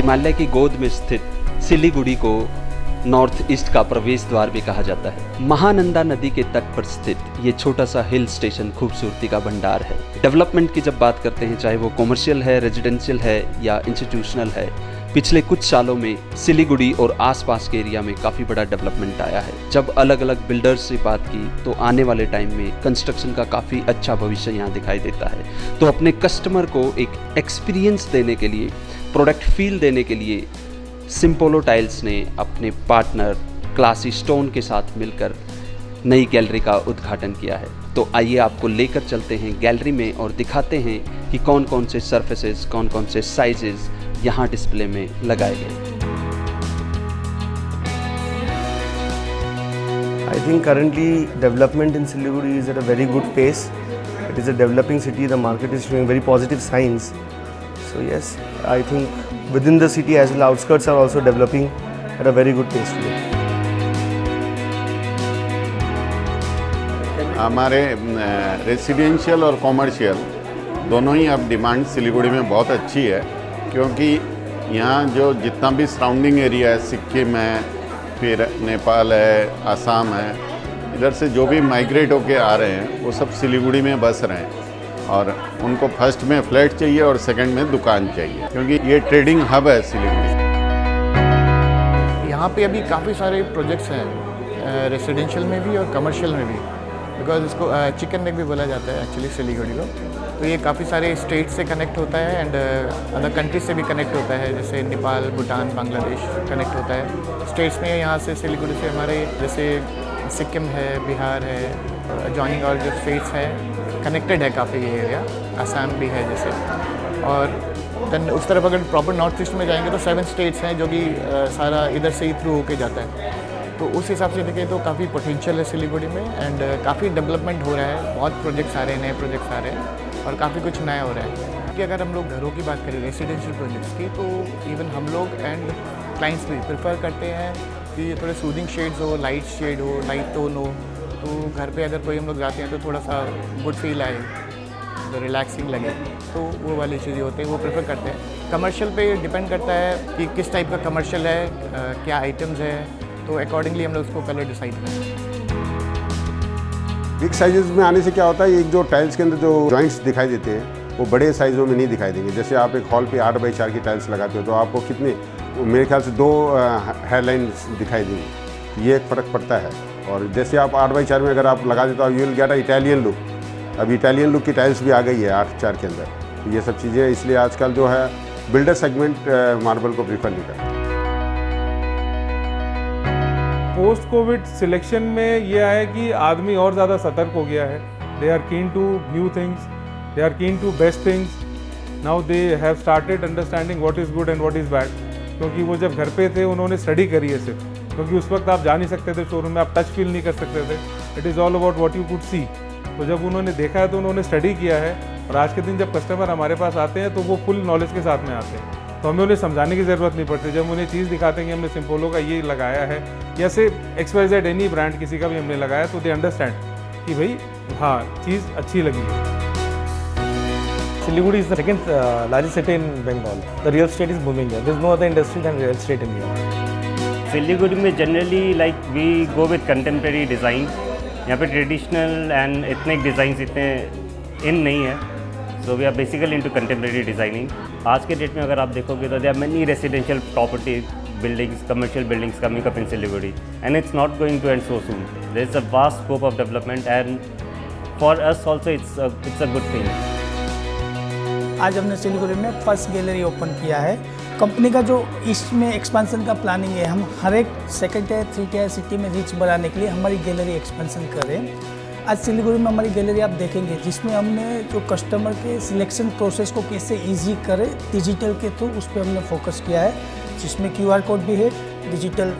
हिमालय की गोद में स्थित सिलीगुड़ी को नॉर्थ ईस्ट का प्रवेश द्वार भी कहा जाता है। महानंदा नदी के तट पर स्थित ये छोटा सा हिल स्टेशन खूबसूरती का भंडार है। डेवलपमेंट की जब बात करते हैं, चाहे वो कॉमर्शियल है, रेजिडेंशियल है या इंस्टीट्यूशनल है, पिछले कुछ सालों में सिलीगुड़ी और आसपास के एरिया में काफ़ी बड़ा डेवलपमेंट आया है। जब अलग अलग बिल्डर्स से बात की तो आने वाले टाइम में कंस्ट्रक्शन का काफ़ी अच्छा भविष्य यहाँ दिखाई देता है। तो अपने कस्टमर को एक एक्सपीरियंस देने के लिए, प्रोडक्ट फील देने के लिए सिम्पोलो टाइल्स ने अपने पार्टनर क्लासी स्टोन के साथ मिलकर नई गैलरी का उद्घाटन किया है। तो आइए आपको लेकर चलते हैं गैलरी में और दिखाते हैं कि कौन कौन से सरफेसेस, कौन कौन से साइजेस यहाँ डिस्प्ले में लगाए गए। I think currently development in Siliguri is at a very good pace. It is a developing city. The market is showing very positive signs. So yes, I think within the city as well, outskirts are also developing at a very good pace today. हमारे residential और commercial दोनों ही अब demand Siliguri में बहुत अच्छी है, क्योंकि यहाँ जो जितना भी सराउंडिंग एरिया है, सिक्किम है, फिर नेपाल है, आसाम है, इधर से जो भी माइग्रेट होके आ रहे हैं वो सब सिलीगुड़ी में बस रहे हैं और उनको फर्स्ट में फ्लैट चाहिए और सेकंड में दुकान चाहिए, क्योंकि ये ट्रेडिंग हब है सिलीगुड़ी। यहाँ पे अभी काफ़ी सारे प्रोजेक्ट्स हैं, रेसिडेंशियल में भी और कमर्शियल में भी, बिकॉज इसको चिकन नेक भी बोला जाता है एक्चुअली सिलीगुड़ी को। तो ये काफ़ी सारे स्टेट से कनेक्ट होता है एंड अदर कंट्रीज से भी कनेक्ट होता है, जैसे नेपाल, भूटान, बांग्लादेश कनेक्ट होता है। स्टेट्स में यहाँ से सिलीगुड़ी से हमारे जैसे सिक्किम है, बिहार है, जॉइनिंग और जो स्टेट्स हैं कनेक्टेड है काफ़ी ये एरिया, आसाम भी है जैसे। और देन उस तरफ अगर प्रॉपर नॉर्थ ईस्ट में जाएंगे तो 7 स्टेट्स हैं जो कि सारा इधर से ही थ्रू होके जाता है। तो उस हिसाब से देखें तो काफ़ी पोटेंशियल है सिलीगुड़ी में एंड काफ़ी डेवलपमेंट हो रहा है, बहुत प्रोजेक्ट्स आ रहे हैं, नए प्रोजेक्ट्स आ रहे हैं और काफ़ी कुछ नया हो रहा है। कि अगर हम लोग घरों की बात करें रेसिडेंशियल प्रोजेक्ट्स की, तो इवन हम लोग एंड क्लाइंट्स भी प्रेफर करते हैं कि थोड़े सूदिंग शेड्स हो, लाइट शेड हो, लाइट टोन हो। तो घर पे अगर कोई हम लोग जाते हैं तो थोड़ा सा गुड फील आए, तो रिलैक्सिंग लगे, तो वो वाली चीज़ें होती हैं, वो प्रेफर करते हैं। कमर्शियल पे डिपेंड करता है कि किस टाइप का कमर्शियल है, क्या आइटम्स है, तो अकॉर्डिंगली हम लोग उसको कलर डिसाइड करते हैं। बिग साइजेस में आने से क्या होता है, एक जो टाइल्स के अंदर जो जॉइंट्स दिखाई देते हैं वो बड़े साइज़ों में नहीं दिखाई देंगे। जैसे आप एक हॉल पे 8x4 की टाइल्स लगाते हो तो आपको कितने, मेरे ख्याल से 2 हेडलाइंस दिखाई देंगी, ये एक फ़र्क पड़ता है। और जैसे आप 8x4 में अगर आप लगा देते हो, you will get a Italian look. अब इटालियन लुक की टाइल्स भी आ गई है 8x4 के अंदर। तो ये सब चीज़ें, इसलिए आजकल जो है बिल्डर सेगमेंट मार्बल को प्रीफर नहीं करता। पोस्ट कोविड सिलेक्शन में ये है कि आदमी और ज़्यादा सतर्क हो गया है। They are keen to new things, they are keen to best things. Now they have started understanding what is good and what is bad. क्योंकि वो जब घर पे थे उन्होंने स्टडी करी है सिर्फ, क्योंकि उस वक्त आप जा नहीं सकते थे शोरूम में, आप टच फील नहीं कर सकते थे। It is all about what you could see. तो जब उन्होंने देखा है तो उन्होंने स्टडी किया है, और आज के दिन जब कस्टमर हमारे पास आते हैं तो वो फुल नॉलेज के साथ में आते हैं। तो हमें उन्हें समझाने की ज़रूरत नहीं पड़ती। जब उन्हें चीज़ दिखाते हैं कि हमने सिम्पोलो का ये लगाया है, या से XYZ एनी ब्रांड किसी का भी हमने लगाया, तो दे अंडरस्टैंड कि भाई हाँ, चीज़ अच्छी लगी है। Siliguri is the second largest city in Bengal. The real estate is booming here. There is no other industry than real estate in here. Siliguri में generally like we go with contemporary design. यहाँ पे traditional and ethnic designs इतने in नहीं है, so we are basically into contemporary designing. आज के date में अगर आप देखोगे तो there are many residential property buildings, commercial buildings coming up in Siliguri, and it's not going to end so soon. There is a vast scope of development and for us also it's a good thing. आज हमने सिलीगुड़ी में first gallery open किया है। Company का जो east में expansion का planning है, हम हर एक 2nd टियर 3 टियर सिटी में रीच बढ़ाने के लिए हमारी गैलरी एक्सपेंशन कर रहे हैं। आज सिलीगुड़ी में हमारी गैलरी आप देखेंगे जिसमें हमने जो कस्टमर के सिलेक्शन प्रोसेस को कैसे इजी करें डिजिटल के थ्रू, उस पर हमने फोकस किया है, जिसमें QR कोड भी है, डिजिटल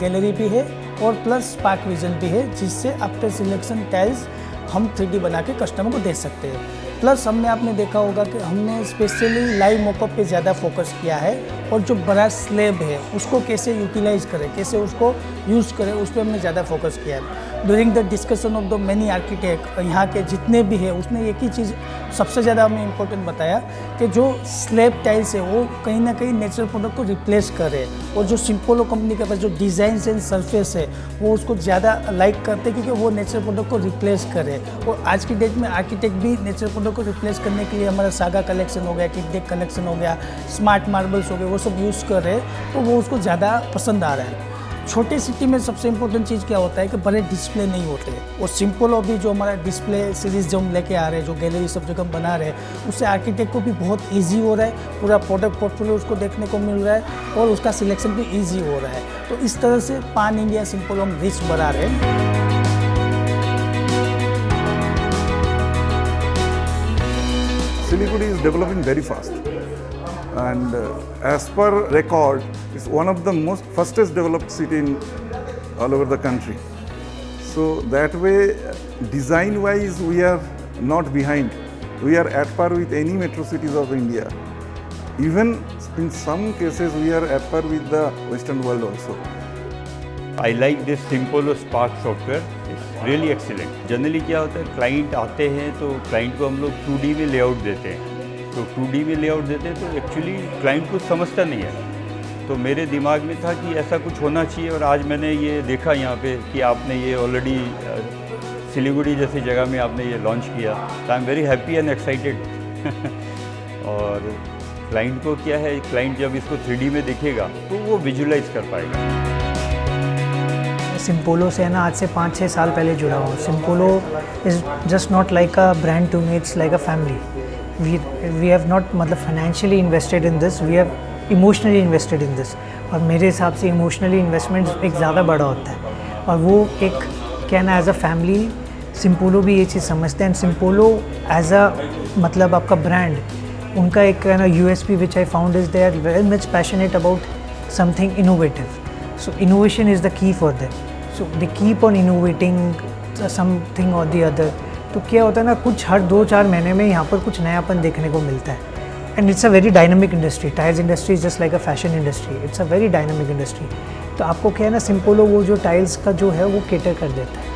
गैलरी भी है और प्लस स्पार्क विजन भी है, जिससे आफ्टर सिलेक्शन टाइल्स हम 3D बना के कस्टमर को दे सकते हैं। प्लस हमने आपने देखा होगा कि हमने स्पेशली लाइव मॉकअप पे ज़्यादा फोकस किया है और जो बड़ा स्लैब है उसको कैसे यूटिलाइज करें, कैसे उसको यूज़ करें, उस पर हमने ज़्यादा फोकस किया है। During the discussion of the many architect यहाँ के जितने भी है उसने एक ही चीज़ सबसे ज़्यादा हमें इम्पोर्टेंट बताया कि जो स्लैब टाइल्स है वो कहीं ना कहीं नेचुरल प्रोडक्ट को रिप्लेस करे और जो सिंपोलो कंपनी के पास जो डिज़ाइन एंड सरफेस है वो उसको ज़्यादा लाइक करते क्योंकि वो नेचुरल प्रोडक्ट को रिप्लेस करे। और आज की डेट में आर्किटेक्ट भी नेचुरल प्रोडक्ट को रिप्लेस करने के लिए हमारा सागा कलेक्शन हो गया, किकडेक कलेक्शन हो गया, स्मार्ट मार्बल्स हो गए, वो सब यूज़ कर रहे हैं तो वो उसको ज़्यादा पसंद आ रहा है। छोटे सिटी में सबसे इम्पोर्टेंट चीज़ क्या होता है कि बड़े डिस्प्ले नहीं होते और सिंपोलो भी जो हमारा डिस्प्ले सीरीज़ जो हम लेके आ रहे हैं, जो गैलरी सब जगह हम बना रहे हैं, उससे आर्किटेक्ट को भी बहुत इजी हो रहा है, पूरा प्रोडक्ट पोर्टफोलियो उसको देखने को मिल रहा है और उसका सिलेक्शन भी इजी हो रहा है। तो इस तरह से पान इंडिया सिंपोलो हम रीच बढ़ा रहे हैं। Siliguri is developing very fast, and as per record, it's one of the fastest developed city in all over the country. So that way, design-wise, we are not behind. We are at par with any metro cities of India. Even in some cases, we are at par with the Western world also. I like this Simpolo Spark software. It's really excellent. Generally क्या होता है, client आते हैं तो client को हम लोग 2D में लेआउट देते हैं, तो 2D में लेआउट देते हैं तो एक्चुअली क्लाइंट कुछ समझता नहीं है। तो मेरे दिमाग में था कि ऐसा कुछ होना चाहिए और आज मैंने ये देखा यहाँ पे कि आपने ये ऑलरेडी सिलीगुड़ी जैसी जगह में आपने ये लॉन्च किया, तो I am very happy and excited. और क्लाइंट को क्या है, क्लाइंट जब इसको 3D में देखेगा तो वो विजुलाइज कर पाएगा। सिंपोलो से है ना आज से 5-6 साल पहले जुड़ा हूँ। Simpolo is just not like a brand to me, it's like a family. We have not मतलब financially invested in this, we have emotionally invested in this. और मेरे हिसाब से इमोशनली इन्वेस्टमेंट एक ज़्यादा बड़ा होता है और वो एक क्या ना एज अ फैमिली सिंपोलो भी ये चीज़ समझते हैं। एंड सिंपोलो एज अ मतलब आपका ब्रांड, उनका एक है ना USP which I found is they are very much passionate about something innovative. So innovation is the key for them. So they keep on innovating something or the other. तो क्या होता है ना, कुछ हर 2-4 महीने में यहाँ पर कुछ नयापन देखने को मिलता है। And it's a very dynamic industry. Tiles industry is just like a fashion industry, it's a very dynamic industry. तो आपको क्या है ना, सिंपोलो वो जो टाइल्स का जो है वो केटर कर देता है।